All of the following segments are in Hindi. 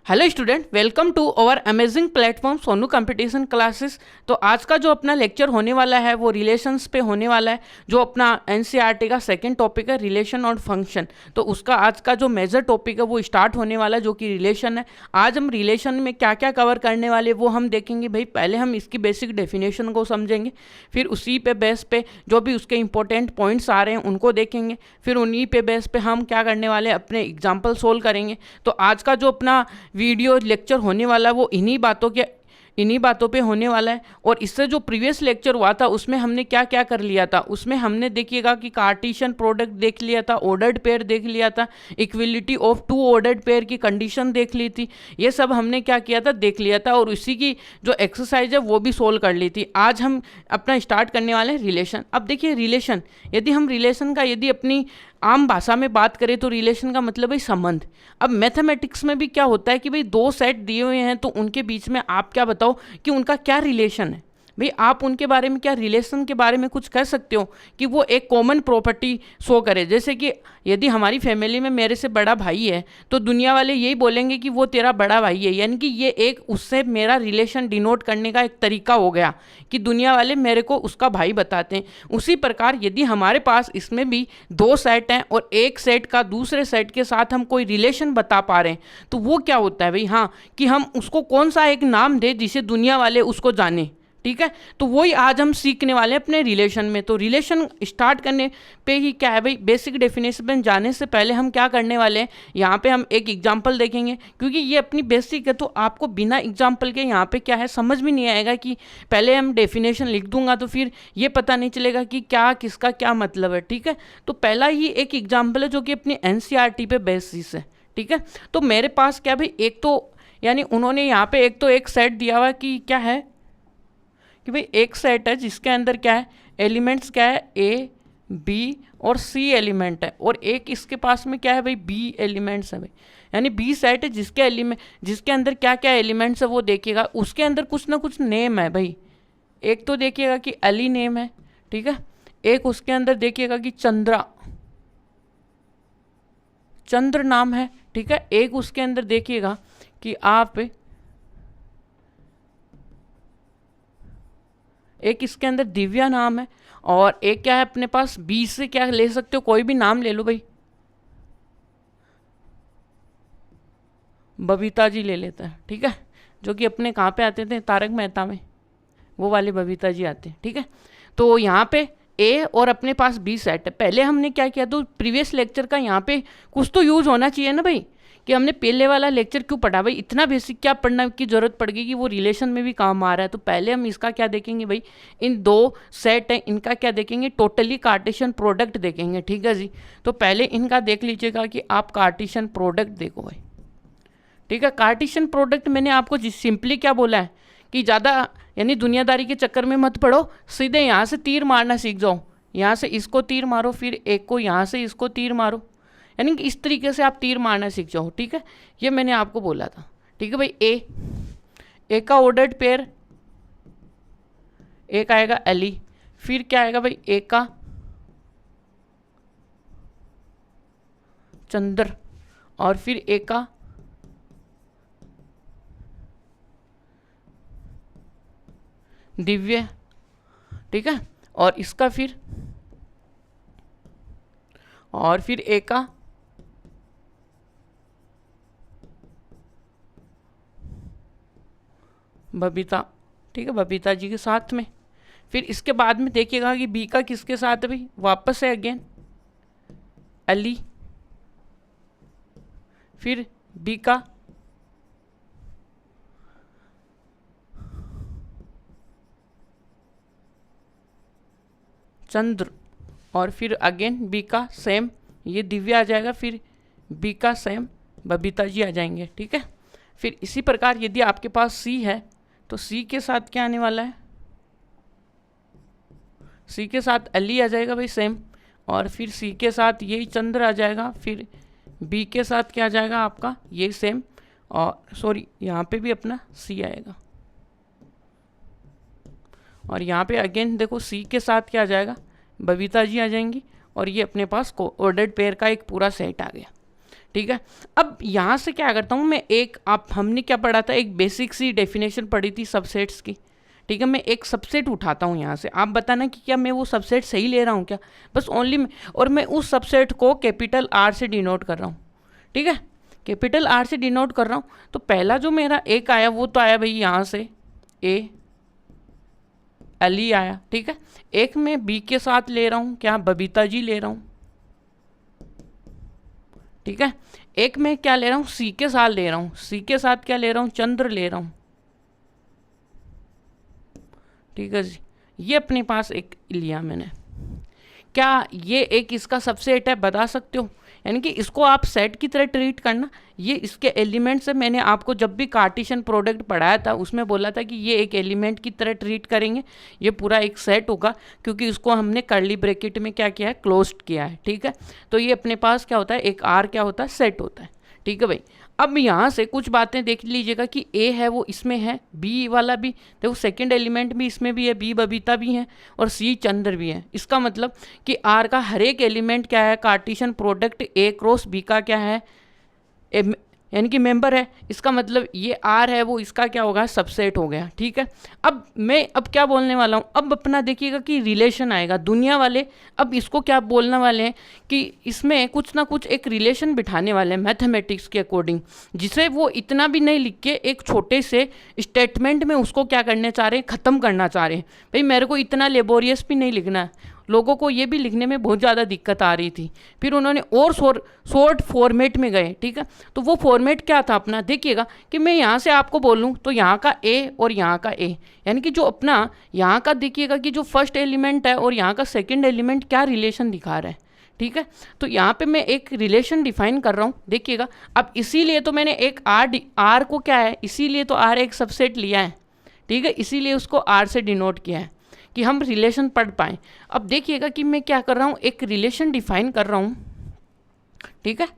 Hello student, welcome to our amazing platform Sonu competition classes. तो आज का जो अपना लेक्चर होने वाला है वो रिलेशंस पे होने वाला है। जो अपना एनसीईआरटी का सेकंड टॉपिक है रिलेशन और फंक्शन, तो उसका आज का जो मेजर टॉपिक है वो स्टार्ट होने वाला है, जो कि रिलेशन है। आज हम रिलेशन में क्या क्या कवर करने वाले वो हम देखेंगे भाई। पहले हम इसकी बेसिक डेफिनेशन को समझेंगे, फिर उसी पे बेस पे जो भी उसके इंपॉर्टेंट पॉइंट्स आ रहे हैं उनको देखेंगे, फिर उन्हीं पे बेस पे हम क्या करने वाले हैं, अपने एग्जाम्पल सोल्व करेंगे। तो आज का जो अपना वीडियो लेक्चर होने वाला है वो इन्हीं बातों पे होने वाला है। और इससे जो प्रीवियस लेक्चर हुआ था उसमें हमने क्या क्या कर लिया था, उसमें हमने देखिएगा कि कार्टेशियन प्रोडक्ट देख लिया था, ऑर्डर्ड पेयर देख लिया था, equality of two ordered pair की कंडीशन देख ली थी। ये सब हमने क्या किया था, देख लिया था, और उसी की जो एक्सरसाइज है वो भी सोल्व कर ली थी। आज हम अपना स्टार्ट करने वाले हैं रिलेशन। अब देखिए रिलेशन, यदि हम रिलेशन का यदि अपनी आम भाषा में बात करें तो रिलेशन का मतलब है संबंध। अब मैथमेटिक्स में भी क्या होता है कि भाई दो सेट दिए हुए हैं तो उनके बीच में आप क्या बताओ कि उनका क्या रिलेशन है। भाई आप उनके बारे में क्या रिलेशन के बारे में कुछ कह सकते हो कि वो एक कॉमन प्रॉपर्टी शो करे। जैसे कि यदि हमारी फैमिली में मेरे से बड़ा भाई है तो दुनिया वाले यही बोलेंगे कि वो तेरा बड़ा भाई है, यानी कि ये एक उससे मेरा रिलेशन डिनोट करने का एक तरीका हो गया कि दुनिया वाले मेरे को उसका भाई बताते हैं। उसी प्रकार यदि हमारे पास इसमें भी दो सेट हैं और एक सेट का दूसरे सेट के साथ हम कोई रिलेशन बता पा रहे हैं तो वो क्या होता है भाई, हाँ, कि हम उसको कौन सा एक नाम दे जिसे दुनिया वाले उसको जाने। ठीक है, तो वही आज हम सीखने वाले हैं अपने रिलेशन में। तो रिलेशन स्टार्ट करने पे ही क्या है भाई, बेसिक डेफिनेशन में जाने से पहले हम क्या करने वाले हैं, यहाँ पे हम एक एग्जांपल देखेंगे, क्योंकि ये अपनी बेसिक है। तो आपको बिना एग्जांपल के यहाँ पे क्या है समझ में नहीं आएगा कि पहले हम डेफिनेशन लिख दूंगा तो फिर ये पता नहीं चलेगा कि क्या किसका क्या मतलब है। ठीक है, तो पहला ही एक एग्जाम्पल है जो कि अपनी एनसीईआरटी पे बेसिस है। ठीक है, तो मेरे पास क्या भाई, एक तो यानी उन्होंने यहाँ पे एक सेट दिया हुआ कि क्या है कि भाई एक सेट है जिसके अंदर क्या है, एलिमेंट्स क्या है, ए बी और सी एलिमेंट है, और एक इसके पास में क्या है भाई, बी एलिमेंट्स है भाई। यानी बी सेट है जिसके अंदर क्या क्या एलिमेंट्स है वो देखिएगा, उसके अंदर कुछ ना कुछ नेम है भाई। एक तो देखिएगा कि अली नेम है, ठीक है। एक उसके अंदर देखिएगा कि चंद्र नाम है, ठीक है। एक उसके अंदर देखिएगा कि आप एक इसके अंदर दिव्या नाम है, और एक क्या है अपने पास, बी से क्या ले सकते हो, कोई भी नाम ले लो भाई, बबीता जी ले लेता है, ठीक है, जो कि अपने कहाँ पे आते थे, तारक मेहता में वो वाले बबीता जी आते हैं। ठीक है, तो यहाँ पे ए और अपने पास बी सेट है। पहले हमने क्या किया, तो प्रीवियस लेक्चर का यहाँ पे कुछ तो यूज होना चाहिए ना भाई, कि हमने पहले वाला लेक्चर क्यों पढ़ा भाई, इतना बेसिक क्या पढ़ना की जरूरत पड़ गई कि वो रिलेशन में भी काम आ रहा है। तो पहले हम इसका क्या देखेंगे भाई, इन दो सेट है इनका क्या देखेंगे, टोटली कार्टेशियन प्रोडक्ट देखेंगे। ठीक है जी, तो पहले इनका देख लीजिएगा कि आप कार्टेशियन प्रोडक्ट देखो भाई। ठीक है, कार्टेशियन प्रोडक्ट मैंने आपको सिंपली क्या बोला है कि ज़्यादा यानी दुनियादारी के चक्कर में मत पड़ो, सीधे यहाँ से तीर मारना सीख जाओ। यहाँ से इसको तीर मारो, फिर एक को यहाँ से इसको तीर मारो, यानी कि इस तरीके से आप तीर मारना सीख जाओ। ठीक है, ये मैंने आपको बोला था। ठीक है भाई, ए का ऑर्डर्ड पेयर, एक आएगा अली, फिर क्या आएगा भाई, ए का चंद्र, और फिर ए का दिव्य। ठीक है, और इसका फिर ए का बबीता। ठीक है, बबीता जी के साथ में। फिर इसके बाद में देखिएगा कि बी का किसके साथ है भाई, वापस है अगेन अली, फिर बी का चंद्र, और फिर अगेन बी का सेम ये दिव्या आ जाएगा, फिर बी का सेम बबीता जी आ जाएंगे। ठीक है, फिर इसी प्रकार यदि आपके पास सी है तो सी के साथ क्या आने वाला है, सी के साथ अली आ जाएगा भाई सेम, और फिर सी के साथ यही चंद्र आ जाएगा, फिर बी के साथ क्या आ जाएगा आपका यही सेम, और सॉरी यहाँ पे भी अपना सी आएगा, और यहाँ पे अगेन देखो सी के साथ क्या आ जाएगा, बबीता जी आ जाएंगी, और ये अपने पास ऑर्डर्ड पेयर का एक पूरा सेट आ गया। ठीक है। अब यहाँ से क्या करता हूँ मैं, एक आप हमने क्या पढ़ा था, एक बेसिक सी डेफिनेशन पढ़ी थी सबसेट्स की, ठीक है। मैं एक सबसेट उठाता हूँ यहाँ से, आप बताना कि क्या मैं वो सबसेट सही ले रहा हूँ क्या, बस ओनली और मैं उस सबसेट को कैपिटल आर से डिनोट कर रहा हूँ, ठीक है। कैपिटल आर से डिनोट कर रहा हूँ, तो पहला जो मेरा एक आया वो तो आया भाई यहाँ से ए अली आया, ठीक है। एक मैं बी के साथ ले रहा हूँ, क्या बबीता जी ले रहा हूँ, ठीक है। एक मैं क्या ले रहा हूँ, सी के साथ ले रहा हूँ, सी के साथ क्या ले रहा हूँ, चंद्र ले रहा हूँ, ठीक है जी। ये अपने पास एक लिया मैंने, क्या ये एक इसका सबसेट है, बता सकते हो। यानी कि इसको आप सेट की तरह ट्रीट करना, ये इसके एलिमेंट्स है। मैंने आपको जब भी कार्टेशियन प्रोडक्ट पढ़ाया था उसमें बोला था कि ये एक एलिमेंट की तरह ट्रीट करेंगे, ये पूरा एक सेट होगा, क्योंकि इसको हमने कर्ली ब्रैकेट में क्या किया है, क्लोज्ड किया है, ठीक है। तो ये अपने पास क्या होता है, एक आर क्या होता है, सेट होता है, ठीक है भाई। अब यहाँ से कुछ बातें देख लीजिएगा कि ए है वो इसमें है, बी वाला भी देखो सेकंड एलिमेंट भी इसमें भी है, बी बबीता भी है और सी चंद्र भी है। इसका मतलब कि आर का हर एक एलिमेंट क्या है, Cartesian product A cross B का क्या है, यानी कि मेंबर है। इसका मतलब ये आर है वो इसका क्या होगा, सबसेट हो गया, ठीक है। अब मैं क्या बोलने वाला हूँ, अब अपना देखिएगा कि रिलेशन आएगा, दुनिया वाले अब इसको क्या बोलने वाले हैं कि इसमें कुछ ना कुछ एक रिलेशन बिठाने वाले हैं मैथमेटिक्स के अकॉर्डिंग, जिसे वो इतना भी नहीं लिख के एक छोटे से स्टेटमेंट में उसको क्या करने चाह रहे हैं, ख़त्म करना चाह रहे हैं। भाई मेरे को इतना लेबोरियस भी नहीं लिखना है, लोगों को ये भी लिखने में बहुत ज़्यादा दिक्कत आ रही थी, फिर उन्होंने और शॉर्ट फॉर्मेट में गए, ठीक है। तो वो फॉर्मेट क्या था अपना, देखिएगा कि मैं यहाँ से आपको बोलूँ तो यहाँ का ए और यहाँ का ए, यानी कि जो अपना यहाँ का देखिएगा कि जो फर्स्ट एलिमेंट है और यहाँ का सेकंड एलिमेंट क्या रिलेशन दिखा रहा है, ठीक है। तो यहाँ पे मैं एक रिलेशन डिफाइन कर रहा हूँ, देखिएगा। अब इसीलिए तो मैंने एक आर को क्या है, इसीलिए तो आर एक सबसेट लिया है, ठीक है, इसीलिए उसको आर से डिनोट किया है कि हम रिलेशन पढ़ पाएँ। अब देखिएगा कि मैं क्या कर रहा हूँ, एक रिलेशन डिफाइन कर रहा हूँ, ठीक है,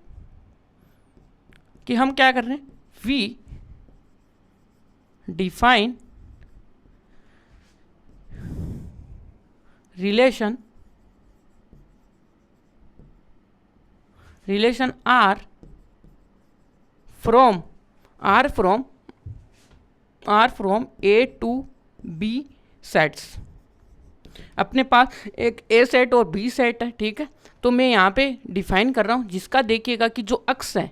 कि हम क्या कर रहे हैं, we define relation are from A to B sets. अपने पास एक ए सेट और बी सेट है, ठीक है। तो मैं यहाँ पे डिफाइन कर रहा हूँ, जिसका देखिएगा कि जो अक्स है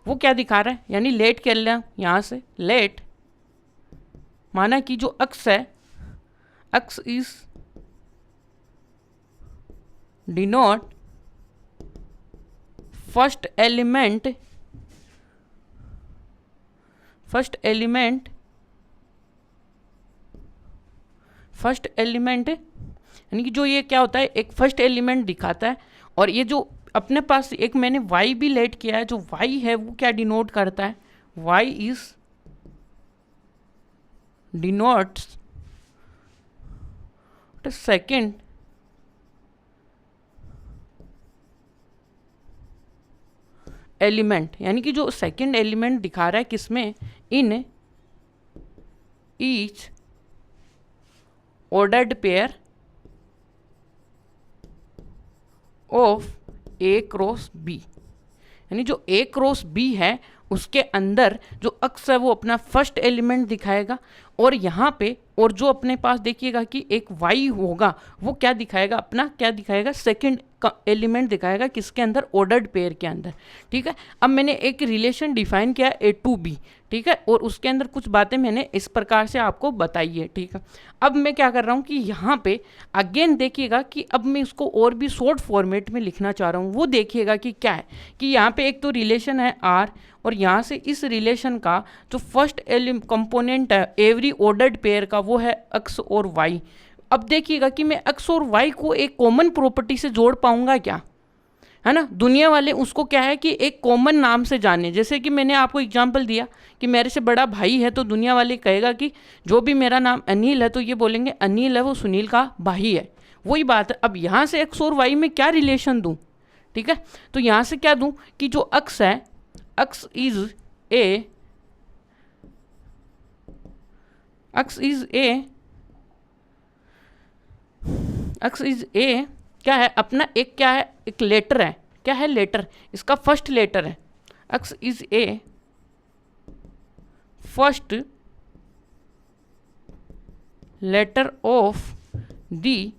वो क्या दिखा रहा है, यानी लेट कर लिया यहाँ से, लेट माना कि जो अक्स है, x is denote first element यानी कि जो ये क्या होता है, एक फर्स्ट एलिमेंट दिखाता है। और ये जो अपने पास एक मैंने y भी लेट किया है, जो y है वो क्या डिनोट करता है, y is denotes second element, यानी कि जो सेकेंड एलिमेंट दिखा रहा है किसमें, in each ordered pair of A cross B, यानी जो ए क्रॉस बी है उसके अंदर जो अक्स है वो अपना फर्स्ट एलिमेंट दिखाएगा, और यहाँ पे और जो अपने पास देखिएगा कि एक वाई होगा वो क्या दिखाएगा, अपना क्या दिखाएगा, सेकंड का एलिमेंट दिखाएगा, किसके अंदर, ऑर्डर्ड पेयर के अंदर, ठीक है। अब मैंने एक रिलेशन डिफाइन किया ए टू बी, ठीक है, और उसके अंदर कुछ बातें मैंने इस प्रकार से आपको बताई है, ठीक है। अब मैं क्या कर रहा हूँ कि यहाँ पे अगेन देखिएगा कि अब मैं इसको और भी शॉर्ट फॉर्मेट में लिखना चाह रहा हूँ, वो देखिएगा कि क्या है कि यहाँ पे एक तो रिलेशन है आर, और यहाँ से इस रिलेशन का जो फर्स्ट कंपोनेंट है एवरी ऑर्डर्ड पेयर का वो है एक्स और वाई। अब देखिएगा कि मैं एक्स और वाई को एक कॉमन प्रॉपर्टी से जोड़ पाऊंगा क्या, है ना। दुनिया वाले उसको क्या है कि एक कॉमन नाम से जाने, जैसे कि मैंने आपको एग्जांपल दिया कि मेरे से बड़ा भाई है, तो दुनिया वाले कहेगा कि जो भी मेरा नाम अनिल है तो ये बोलेंगे अनिल है वो सुनील का भाई है, वही बात है। अब यहाँ से एक्स और वाई में क्या रिलेशन दूँ, ठीक है, तो यहाँ से क्या दूँ कि जो एक्स है, एक्स इज ए क्या है अपना, एक क्या है, एक लेटर है, क्या है लेटर, इसका फर्स्ट लेटर है, x is a first letter of the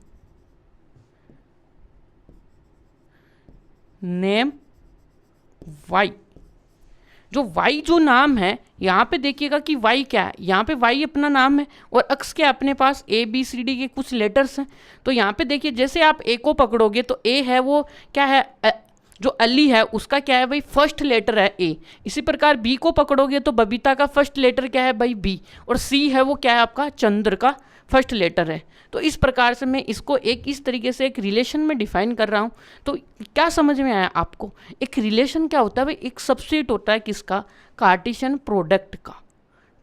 name y। जो y जो नाम है, यहाँ पे देखिएगा कि y क्या है, यहाँ पे y अपना नाम है और x क्या अपने पास A B C D के कुछ लेटर्स हैं। तो यहाँ पे देखिए जैसे आप A को पकड़ोगे तो A है वो क्या है, जो अली है उसका क्या है भाई फर्स्ट लेटर है A। इसी प्रकार B को पकड़ोगे तो बबीता का फर्स्ट लेटर क्या है भाई B, और C है वो क्या है आपका चंद्र का फर्स्ट लेटर है। तो इस प्रकार से मैं इसको एक इस तरीके से एक रिलेशन में डिफाइन कर रहा हूँ। तो क्या समझ में आया आपको? एक रिलेशन क्या होता है भाई, एक सबसेट होता है किसका, कार्टेशियन प्रोडक्ट का,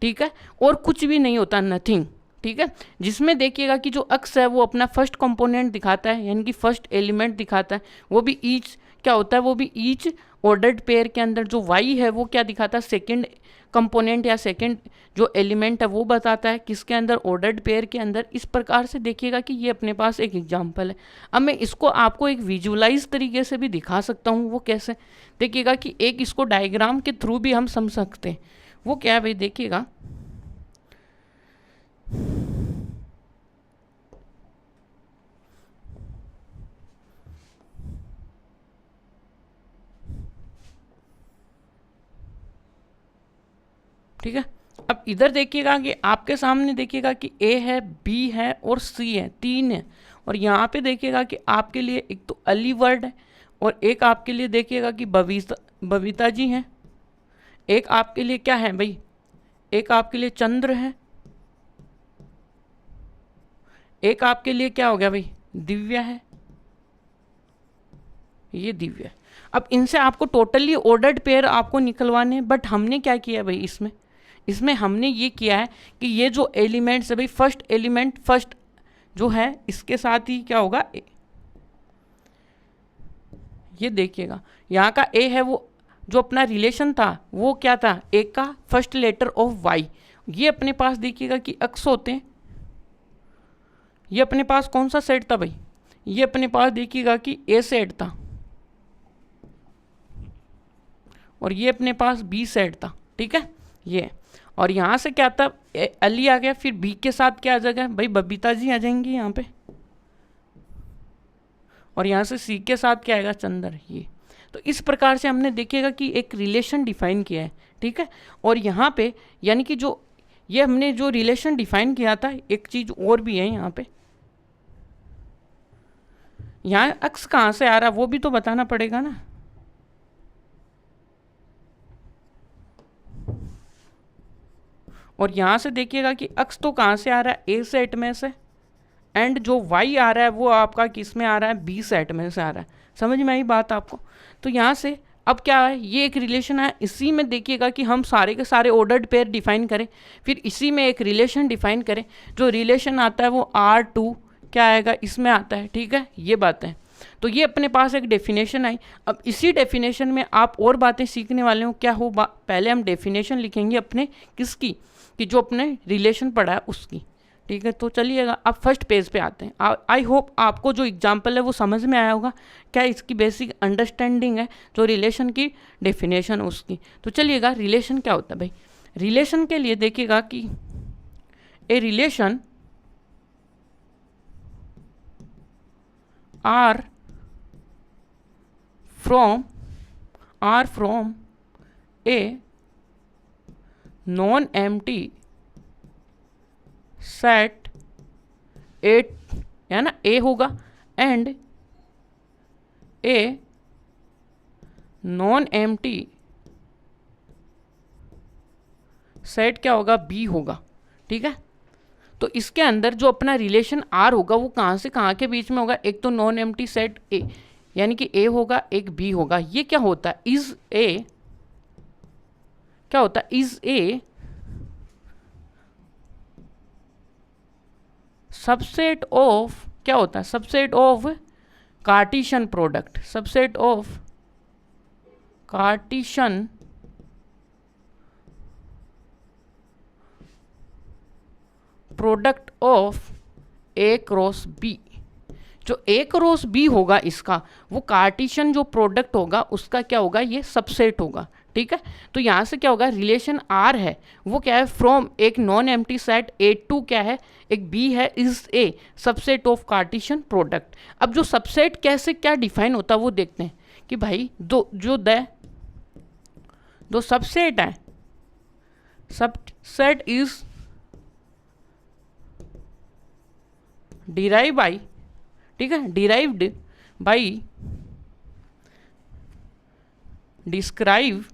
ठीक है, और कुछ भी नहीं होता, नथिंग, ठीक है। जिसमें देखिएगा कि जो अक्स है वो अपना फर्स्ट कंपोनेंट दिखाता है, यानी कि फर्स्ट एलिमेंट दिखाता है, वो भी ईच क्या होता है, वो भी ईच ऑर्डर्ड पेयर के अंदर। जो वाई है वो क्या दिखाता है, सेकंड कंपोनेंट या सेकंड जो एलिमेंट है वो बताता है, किसके अंदर, ऑर्डर्ड पेयर के अंदर। इस प्रकार से देखिएगा कि ये अपने पास एक एग्जांपल है। अब मैं इसको आपको एक विजुअलाइज तरीके से भी दिखा सकता हूँ। वो कैसे, देखिएगा कि एक इसको डायग्राम के थ्रू भी हम समझ सकते हैं। वो क्या है भाई, देखिएगा ठीक है। अब इधर देखिएगा कि आपके सामने देखिएगा कि ए है, बी है और सी है, तीन है। और यहाँ पे देखिएगा कि आपके लिए एक तो अली वर्ड है और एक आपके लिए देखिएगा कि बबीता जी हैं। एक आपके लिए क्या है भाई, एक आपके लिए चंद्र है, एक आपके लिए क्या हो गया भाई, दिव्या है, ये दिव्या है। अब इनसे आपको टोटली ऑर्डर्ड पेयर आपको निकलवाने हैं, बट हमने क्या किया भाई, इसमें हमने ये किया है कि ये जो एलिमेंट्स है भाई, फर्स्ट एलिमेंट फर्स्ट जो है इसके साथ ही क्या होगा, ये देखिएगा यहाँ का ए है, वो जो अपना रिलेशन था वो क्या था, ए का फर्स्ट लेटर ऑफ वाई। ये अपने पास देखिएगा कि अक्स होते हैं। ये अपने पास कौन सा सेट था भाई, ये अपने पास देखिएगा कि ए सेट था और ये अपने पास बी सेट था, ठीक है ये। और यहाँ से क्या था, अली आ गया, फिर बी के साथ क्या आ जाएगा भाई, बबीता जी आ जाएंगी यहाँ पे, और यहाँ से सी के साथ क्या आएगा, चंद्र। ये तो इस प्रकार से हमने देखिएगा कि एक रिलेशन डिफाइन किया है, ठीक है। और यहाँ पे यानी कि जो ये हमने जो रिलेशन डिफाइन किया था, एक चीज़ और भी है यहाँ पे, यहाँ अक्स कहाँ से आ रहा वो भी तो बताना पड़ेगा ना। और यहाँ से देखिएगा कि अक्स तो कहाँ से आ रहा है, ए सेट में से, एंड जो वाई आ रहा है वो आपका किस में आ रहा है, बी सेट में से आ रहा है। समझ में आई बात आपको? तो यहाँ से अब क्या है, ये एक रिलेशन है, इसी में देखिएगा कि हम सारे के सारे ऑर्डर्ड पेयर डिफाइन करें, फिर इसी में एक रिलेशन डिफाइन करें। जो रिलेशन आता है वो R2 क्या आएगा, इसमें आता है, ठीक है, ये बात है। तो ये अपने पास एक डेफिनेशन आई। अब इसी डेफिनेशन में आप और बातें सीखने वाले हो। क्या हो, पहले हम डेफिनेशन लिखेंगे अपने किसकी, कि जो अपने रिलेशन पढ़ा है उसकी, ठीक है। तो चलिएगा अब फर्स्ट पेज पे आते हैं। आई होप आपको जो एग्जांपल है वो समझ में आया होगा, क्या इसकी बेसिक अंडरस्टैंडिंग है जो रिलेशन की डेफिनेशन उसकी। तो चलिएगा रिलेशन क्या होता है भाई, रिलेशन के लिए देखिएगा कि a relation are from a non empty set at, है ना, ए होगा, and a non empty set क्या होगा, बी होगा, ठीक है। तो इसके अंदर जो अपना रिलेशन आर होगा वो कहाँ से कहाँ के बीच में होगा, एक तो नॉन एम्प्टी सेट ए यानी कि ए होगा, एक बी होगा। ये क्या होता है, इज ए, क्या होता है, इज ए सबसेट ऑफ, क्या होता है, subset of Cartesian product, subset of Cartesian product of A cross B. जो ए क्रॉस बी होगा इसका, वो कार्टेशियन जो प्रोडक्ट होगा उसका क्या होगा, ये सबसेट होगा, ठीक है। तो यहाँ से क्या होगा, रिलेशन आर है वो क्या है, फ्रॉम एक non empty set A to क्या है, एक बी है, is a subset of Cartesian product. अब जो सबसेट कैसे क्या डिफाइन होता है वो देखते हैं कि भाई दो सबसेट है, सबसेट इज डिराइव बाई, ठीक है, derived by describe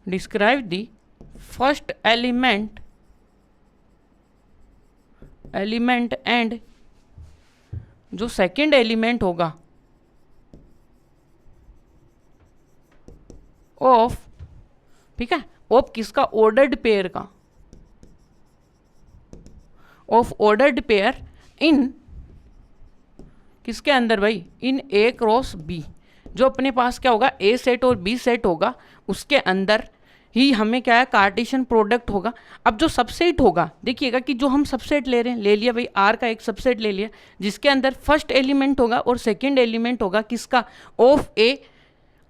described the first element and जो सेकेंड एलिमेंट होगा ऑफ, ठीक है, ऑफ किसका, ऑर्डर्ड पेयर का, ऑफ ऑर्डर्ड पेयर इन किसके अंदर भाई, इन ए क्रॉस बी। जो अपने पास क्या होगा, ए सेट और बी सेट होगा, उसके अंदर ही हमें क्या है, कार्टेशियन प्रोडक्ट होगा। अब जो सबसेट होगा, देखिएगा कि जो हम सबसेट ले रहे हैं, ले लिया भाई आर का एक सबसेट ले लिया, जिसके अंदर फर्स्ट एलिमेंट होगा और सेकंड एलिमेंट होगा किसका, ऑफ ए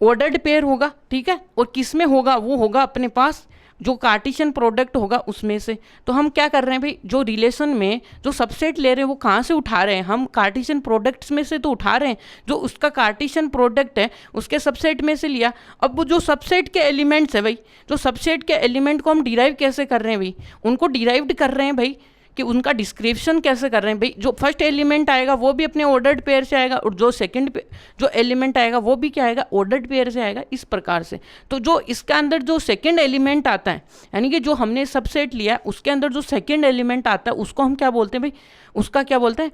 ऑर्डर्ड पेयर होगा, ठीक है, और किस में होगा, वो होगा अपने पास जो कार्टेशियन प्रोडक्ट होगा उसमें से। तो हम क्या कर रहे हैं भाई, जो रिलेशन में जो सबसेट ले रहे हैं वो कहाँ से उठा रहे हैं, हम कार्टेशियन प्रोडक्ट्स में से तो उठा रहे हैं, जो उसका कार्टेशियन प्रोडक्ट है उसके सबसेट में से लिया। अब वो जो सबसेट के एलिमेंट्स है भाई, जो सबसेट के एलिमेंट को हम डिराइव कैसे कर रहे हैं भाई, उनको डिराइव्ड कर रहे हैं भाई, कि उनका डिस्क्रिप्शन कैसे कर रहे हैं भाई। जो फर्स्ट एलिमेंट आएगा वो भी अपने ऑर्डर्ड पेयर से आएगा, और जो सेकंड जो एलिमेंट आएगा वो भी क्या आएगा, ऑर्डर्ड पेयर से आएगा, इस प्रकार से। तो जो इसका अंदर जो सेकंड एलिमेंट आता है, यानी कि जो हमने सबसेट लिया है उसके अंदर जो सेकंड एलिमेंट आता है उसको हम क्या बोलते हैं भाई, उसका क्या बोलते हैं,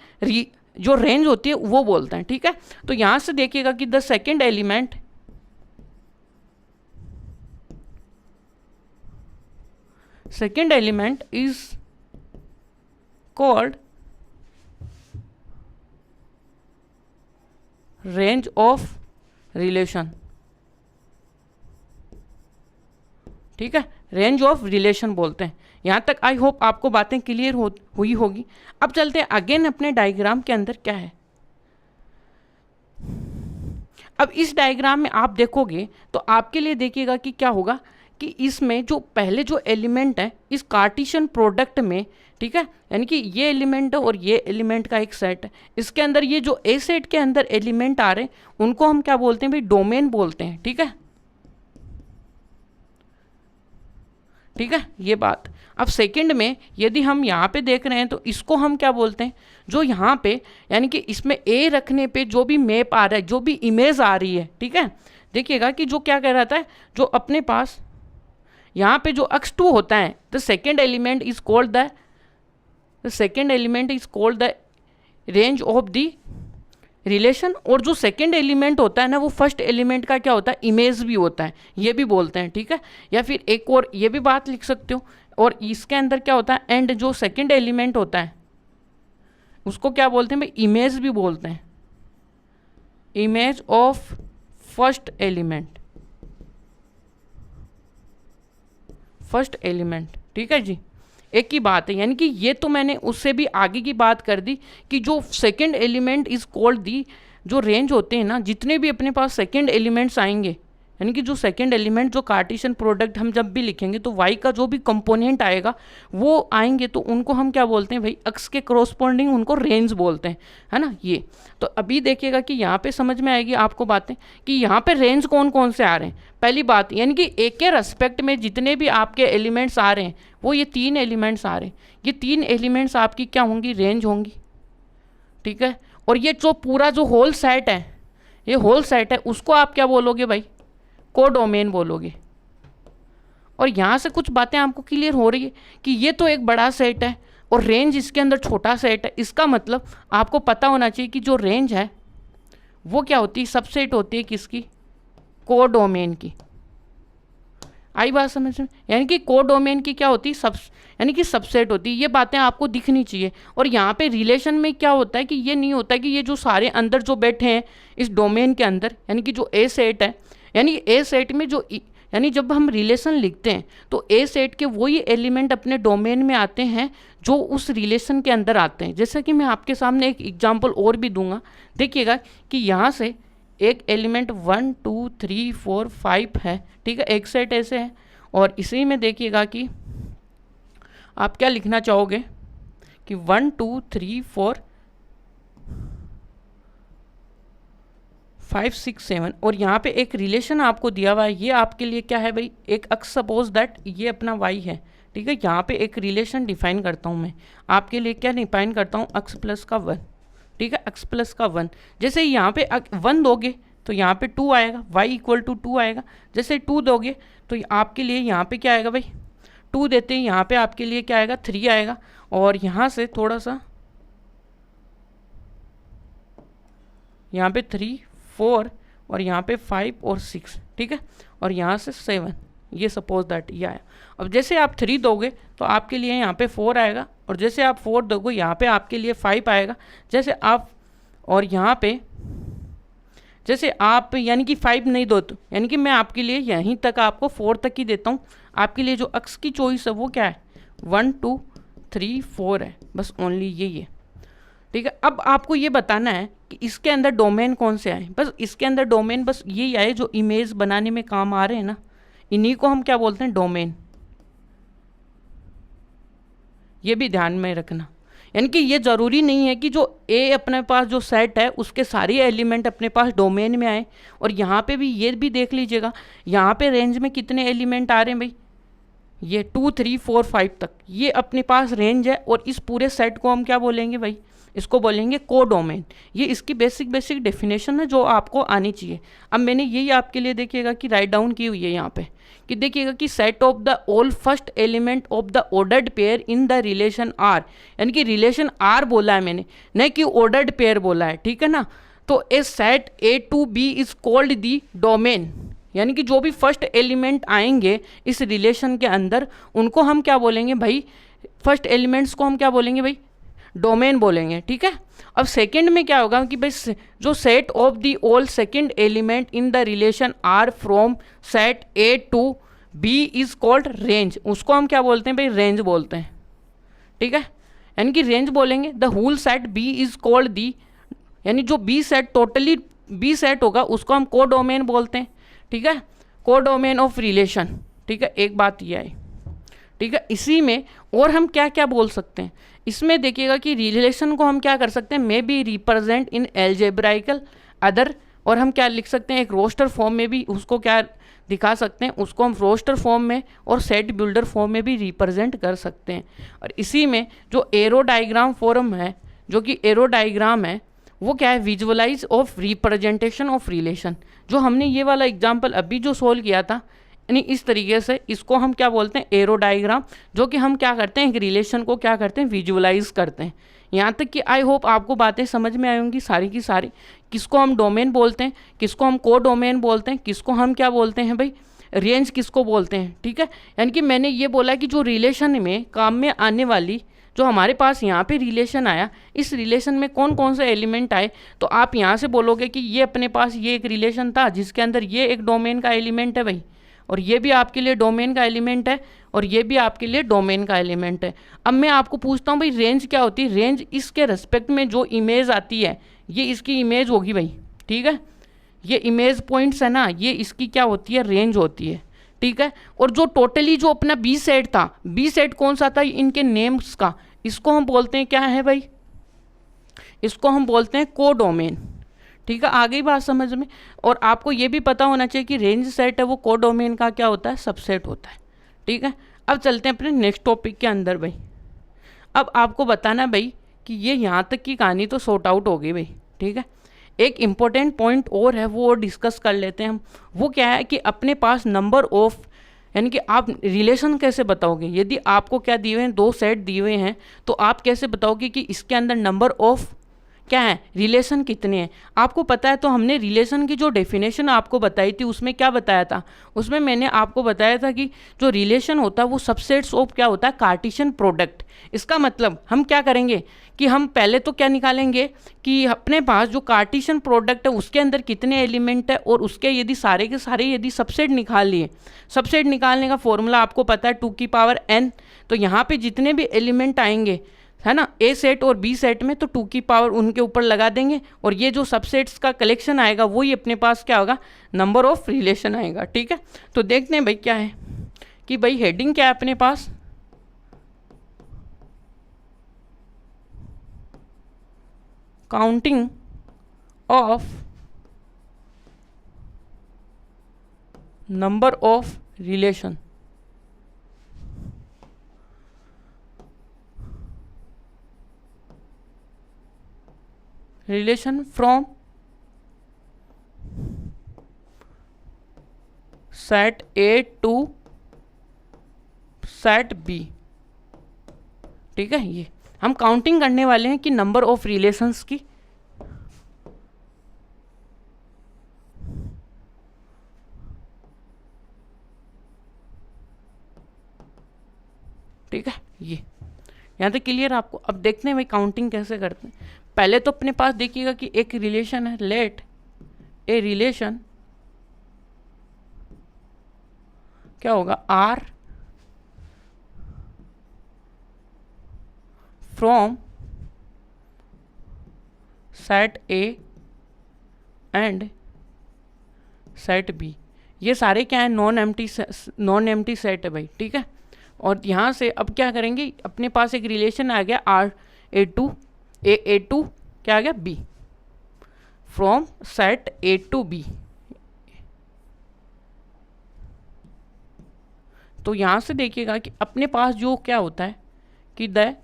जो रेंज होती है वो बोलते हैं, ठीक है। तो यहाँ से देखिएगा कि the second element is called range of relation, ठीक है, रेंज ऑफ रिलेशन बोलते हैं। यहाँ तक आई होप आपको बातें क्लियर हुई होगी। अब चलते हैं अगेन अपने डायग्राम के अंदर क्या है। अब इस डायग्राम में आप देखोगे तो आपके लिए देखिएगा कि क्या होगा, कि इसमें जो पहले जो एलिमेंट है इस कार्टेशियन प्रोडक्ट में, ठीक है, यानी कि ये एलिमेंट है और ये एलिमेंट का एक सेट है, इसके अंदर ये जो ए सेट के अंदर एलिमेंट आ रहे हैं उनको हम क्या बोलते हैं भाई, डोमेन बोलते हैं, ठीक है, ठीक है, ये बात। अब सेकंड में यदि हम यहाँ पे देख रहे हैं तो इसको हम क्या बोलते हैं, जो यहाँ पे यानी कि इसमें ए रखने पे जो भी मैप आ रहा है, जो भी इमेज आ रही है, ठीक है, देखिएगा कि जो क्या कह रहा था, जो अपने पास यहाँ पे जो x2 होता है, the second element is called the range of the relation. और जो सेकेंड एलिमेंट होता है ना, वो फर्स्ट एलिमेंट का क्या होता है, इमेज भी होता है, ये भी बोलते हैं, ठीक है। या फिर एक और ये भी बात लिख सकते हो, और इसके अंदर क्या होता है, एंड जो सेकेंड एलिमेंट होता है उसको क्या बोलते हैं भाई, इमेज भी बोलते हैं, इमेज ऑफ फर्स्ट एलिमेंट, ठीक है जी, एक ही बात है। यानी कि ये तो मैंने उससे भी आगे की बात कर दी कि जो सेकंड एलिमेंट इज कॉल्ड दी, जो रेंज होते हैं ना, जितने भी अपने पास सेकंड एलिमेंट्स आएंगे, यानी कि जो सेकंड एलिमेंट जो कार्टेशियन प्रोडक्ट हम जब भी लिखेंगे तो वाई का जो भी कंपोनेंट आएगा वो आएंगे, तो उनको हम क्या बोलते हैं भाई, अक्स के करस्पॉन्डिंग उनको रेंज बोलते हैं, है ना। ये तो अभी देखिएगा कि यहाँ पे समझ में आएगी आपको बातें कि यहाँ पे रेंज कौन कौन से आ रहे हैं। पहली बात यानी कि एक के रेस्पेक्ट में जितने भी आपके एलिमेंट्स आ रहे हैं वो ये 3 एलिमेंट्स आ रहे हैं, ये 3 एलिमेंट्स आपकी क्या होंगी, रेंज होंगी, ठीक है। और ये जो पूरा जो होल सेट है, ये होल सेट है, उसको आप क्या बोलोगे भाई, कोडोमेन बोलोगे। और यहाँ से कुछ बातें आपको क्लियर हो रही है कि ये तो एक बड़ा सेट है और रेंज इसके अंदर छोटा सेट है। इसका मतलब आपको पता होना चाहिए कि जो रेंज है वो क्या होती है, सबसेट होती है किसकी, कोडोमेन की। आई बात समझ में, यानी कि कोडोमेन की क्या होती है, यानी कि सबसेट होती है। ये बातें आपको दिखनी चाहिए। और यहाँ पे रिलेशन में क्या होता है कि ये नहीं होता कि ये जो सारे अंदर जो बैठे हैं इस डोमेन के अंदर, यानी कि जो ए सेट है, यानी ए सेट में जो यानी जब हम रिलेशन लिखते हैं तो ए सेट के वही एलिमेंट अपने डोमेन में आते हैं जो उस रिलेशन के अंदर आते हैं। जैसा कि मैं आपके सामने एक एग्जांपल और भी दूंगा, देखिएगा कि यहाँ से एक एलिमेंट 1 2 3 4 5 है, ठीक है, एक सेट ऐसे है। और इसी में देखिएगा कि आप क्या लिखना चाहोगे कि 1 2 3 4 5 6 7, और यहाँ पे एक रिलेशन आपको दिया हुआ है। ये आपके लिए क्या है भाई, एक अक्स, सपोज दैट ये अपना y है, ठीक है। यहाँ पे एक रिलेशन डिफाइन करता हूँ मैं, आपके लिए क्या डिफाइन करता हूँ, x प्लस का 1, ठीक है, x प्लस का 1। जैसे यहाँ पे 1 दोगे तो यहाँ पे 2 आएगा, y इक्वल टू 2 आएगा। जैसे 2 दोगे तो आपके लिए यहाँ पे क्या आएगा भाई, 2 देते हैं, यहाँ पे आपके लिए क्या आएगा, 3 आएगा। और यहाँ से थोड़ा सा यहाँ पे 3 4 और यहाँ पे 5 और 6, ठीक है, और यहाँ से 7, ये सपोज दैट ये आया। अब जैसे आप 3 दोगे तो आपके लिए यहाँ पे 4 आएगा, और जैसे आप 4 दोगे यहाँ पे आपके लिए 5 आएगा। जैसे आप, और यहाँ पे जैसे आप यानी कि 5 नहीं दो तो यानी कि मैं आपके लिए यहीं तक आपको 4 तक ही देता हूँ। आपके लिए जो अक्स की चॉइस है वो क्या है, 1 2 3 4 है, बस ओनली यही है, ठीक है। अब आपको ये बताना है कि इसके अंदर डोमेन कौन से आए, बस इसके अंदर डोमेन बस यही आए जो इमेज बनाने में काम आ रहे हैं ना, इन्हीं को हम क्या बोलते हैं, डोमेन। ये भी ध्यान में रखना, यानी कि ये ज़रूरी नहीं है कि जो ए अपने पास जो सेट है उसके सारे एलिमेंट अपने पास डोमेन में आए। और यहाँ पे भी ये भी देख लीजिएगा, यहाँ पे रेंज में कितने एलिमेंट आ रहे हैं भाई, ये 2 3 4 5 तक ये अपने पास रेंज है। और इस पूरे सेट को हम क्या बोलेंगे भाई, इसको बोलेंगे कोडोमेन। ये इसकी बेसिक डेफिनेशन है जो आपको आनी चाहिए। अब मैंने यही आपके लिए देखिएगा कि राइट डाउन की हुई है यहाँ पे, कि देखिएगा कि set of the all first element of the ordered pair in the relation are, यानी कि रिलेशन आर बोला है मैंने, नहीं कि ऑर्डर्ड पेयर बोला है, ठीक है ना। तो a set A to B is called the domain, यानी कि जो भी फर्स्ट एलिमेंट आएंगे इस रिलेशन के अंदर उनको हम क्या बोलेंगे भाई, फर्स्ट एलिमेंट्स को हम क्या बोलेंगे भाई, डोमेन बोलेंगे, ठीक है। अब सेकंड में क्या होगा कि भाई जो set of the all second element in the relation are from set A to B is called range, उसको हम क्या बोलते हैं भाई, रेंज बोलते हैं, ठीक है। यानी कि रेंज बोलेंगे। The whole set B is called the, यानी जो B set totally B set होगा उसको हम कोडोमेन बोलते हैं, ठीक है, कोडोमेन ऑफ रिलेशन, ठीक है। एक बात यह है, ठीक है। इसी में और हम क्या क्या बोल सकते हैं, इसमें देखिएगा कि रिलेशन को हम क्या कर सकते हैं, may be represent in algebraical other, और हम क्या लिख सकते हैं, एक रोस्टर फॉर्म में भी उसको क्या दिखा सकते हैं, उसको हम रोस्टर फॉर्म में और सेट बिल्डर फॉर्म में भी रिप्रेजेंट कर सकते हैं। और इसी में जो एरो डायग्राम फॉर्म है, जो कि एरो डायग्राम है वो क्या है, visualise of representation of relation. जो हमने ये वाला एग्जाम्पल अभी जो सोल्व किया था, यानी इस तरीके से इसको हम क्या बोलते हैं, एरो डायग्राम, जो कि हम क्या करते हैं, एक रिलेशन को क्या करते हैं, विजुअलाइज करते हैं। यहाँ तक कि आई होप आपको बातें समझ में आई होंगी सारी की सारी, किसको हम डोमेन बोलते हैं, किसको हम को डोमेन बोलते हैं, किसको हम क्या बोलते हैं भाई, रेंज किसको बोलते हैं, ठीक है। यानी कि मैंने ये बोला कि जो रिलेशन में काम में आने वाली, जो हमारे पास यहाँ पे रिलेशन आया, इस रिलेशन में कौन कौन से एलिमेंट आए, तो आप यहाँ से बोलोगे कि ये अपने पास ये एक रिलेशन था जिसके अंदर ये एक डोमेन का एलिमेंट है भाई, और ये भी आपके लिए डोमेन का एलिमेंट है, और ये भी आपके लिए डोमेन का एलिमेंट है। अब मैं आपको पूछता हूँ भाई रेंज क्या होती है, रेंज इसके रेस्पेक्ट में जो इमेज आती है ये इसकी इमेज होगी भाई, ठीक है। ये इमेज पॉइंट्स है ना, ये इसकी क्या होती है, रेंज होती है, ठीक है। और जो टोटली जो अपना बी सेट था, बी सेट कौन सा था, इनके नेम्स का, इसको हम बोलते हैं क्या है भाई, इसको हम बोलते हैं कोडोमेन, ठीक है। आ गई बात समझ में। और आपको ये भी पता होना चाहिए कि रेंज सेट है वो कोडोमेन का क्या होता है, सबसेट होता है, ठीक है। अब चलते हैं अपने नेक्स्ट टॉपिक के अंदर भाई। अब आपको बताना भाई कि ये यहाँ तक की कहानी तो सॉर्ट आउट हो गई भाई, ठीक है। एक इम्पोर्टेंट पॉइंट और है वो डिस्कस कर लेते हैं हम। वो क्या है कि अपने पास नंबर ऑफ, यानी कि आप रिलेशन कैसे बताओगे, यदि आपको क्या दिए हुए हैं, दो सेट दिए हुए हैं, तो आप कैसे बताओगे कि इसके अंदर नंबर ऑफ, क्या है, रिलेशन कितने हैं। आपको पता है, तो हमने रिलेशन की जो डेफिनेशन आपको बताई थी उसमें क्या बताया था, उसमें मैंने आपको बताया था कि जो रिलेशन होता है वो सबसेट्स ऑफ क्या होता है, कार्टेशियन प्रोडक्ट। इसका मतलब हम क्या करेंगे कि हम पहले तो क्या निकालेंगे कि अपने पास जो कार्टेशियन प्रोडक्ट है उसके अंदर कितने एलिमेंट है, और उसके यदि सारे के सारे यदि सबसेट निकाल लिए, सबसेट निकालने का फॉर्मूला आपको पता है 2n। तो यहाँ पे जितने भी एलिमेंट आएंगे, है ना, ए सेट और बी सेट में, तो 2 उनके ऊपर लगा देंगे, और ये जो सबसेट्स का कलेक्शन आएगा वही अपने पास क्या होगा, नंबर ऑफ रिलेशन आएगा। ठीक है, तो देखते हैं भाई क्या है कि भाई हेडिंग क्या है अपने पास, counting of number of relation. Relation from set A to set B. ठीक है, ये हम काउंटिंग करने वाले हैं कि नंबर ऑफ रिलेशंस की। ठीक है, ये यहाँ तक क्लियर आपको। अब देखते हैं भाई काउंटिंग कैसे करते हैं। पहले तो अपने पास देखिएगा कि एक रिलेशन है, लेट ए रिलेशन क्या होगा, R from set A and set B. ये सारे क्या है, नॉन एम्प्टी सेट है भाई। ठीक है, और यहाँ से अब क्या करेंगे, अपने पास एक रिलेशन आ गया आर ए टू क्या आ गया, B, from set A to B. तो यहाँ से देखिएगा कि अपने पास जो क्या होता है कि the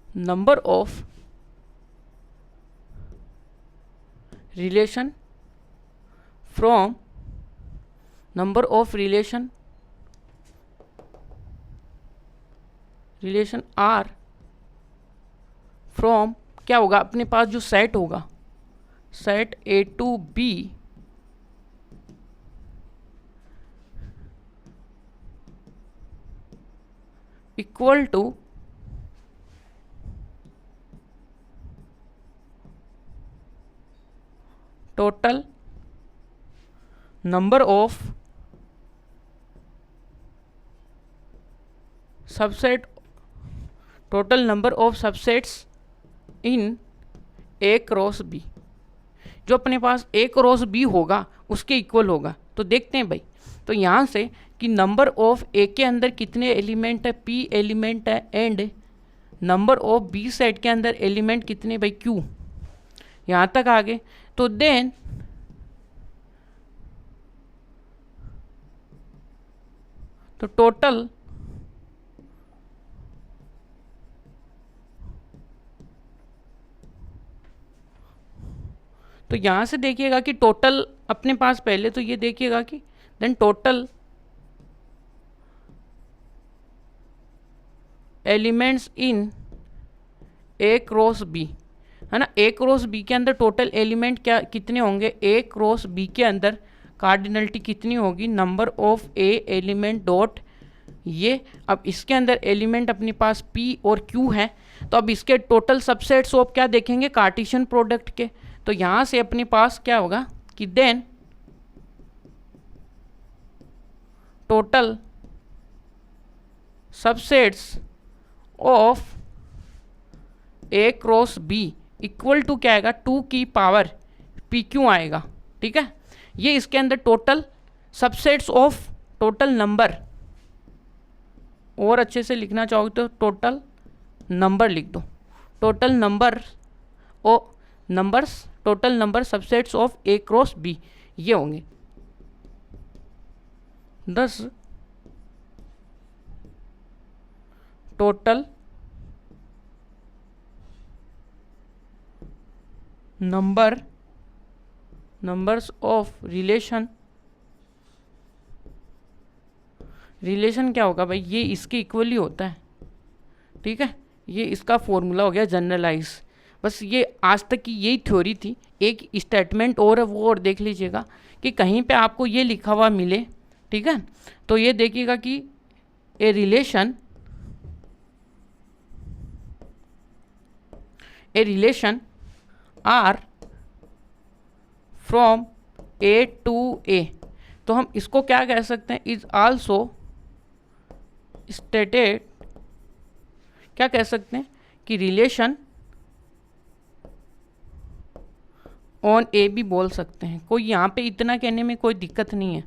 number of relation from number of relation are from क्या होगा, अपने पास जो सेट होगा, set A to B equal to total number of subset, total number of subsets in A cross B. जो अपने पास ए क्रॉस बी होगा उसके इक्वल होगा। तो देखते हैं भाई, तो यहाँ से कि नंबर ऑफ ए के अंदर कितने एलिमेंट है, पी एलिमेंट है, and number of B set के अंदर एलिमेंट कितने भाई, क्यू। यहाँ तक आ गए। तो देन तो टोटल तो यहाँ से देखिएगा कि टोटल अपने पास पहले तो ये देखिएगा कि then total elements in A cross B, है ना। ए क्रॉस बी के अंदर टोटल एलिमेंट क्या कितने होंगे, ए क्रॉस बी के अंदर कार्डिनलिटी कितनी होगी, number of A element dot ये। अब इसके अंदर एलिमेंट अपने पास पी और क्यू है, तो अब इसके टोटल सबसेट्स ऑफ क्या देखेंगे, कार्टेशियन प्रोडक्ट के। तो यहाँ से अपने पास क्या होगा कि then total subsets of A cross B equal to क्या आएगा, 2 की पावर पी क्यू आएगा। ठीक है, ये इसके अंदर total subsets of total number, और अच्छे से लिखना चाहोगे तो टोटल नंबर लिख दो, total number O numbers, total number subsets of A cross B ये होंगे 10 टोटल नंबर्स ऑफ रिलेशन क्या होगा भाई, ये इसके इक्वली होता है ठीक है, ये इसका फॉर्मूला हो गया जनरलाइज। बस ये आज तक की यही थ्योरी थी। एक स्टेटमेंट और है, वो और देख लीजिएगा कि कहीं पे आपको ये लिखा हुआ मिले, ठीक है, तो ये देखिएगा कि a relation are from A to A, तो हम इसको क्या कह सकते हैं, इज आल्सो स्टेटेड, क्या कह सकते हैं कि रिलेशन ऑन ए भी बोल सकते हैं। कोई यहाँ पे इतना कहने में कोई दिक्कत नहीं है,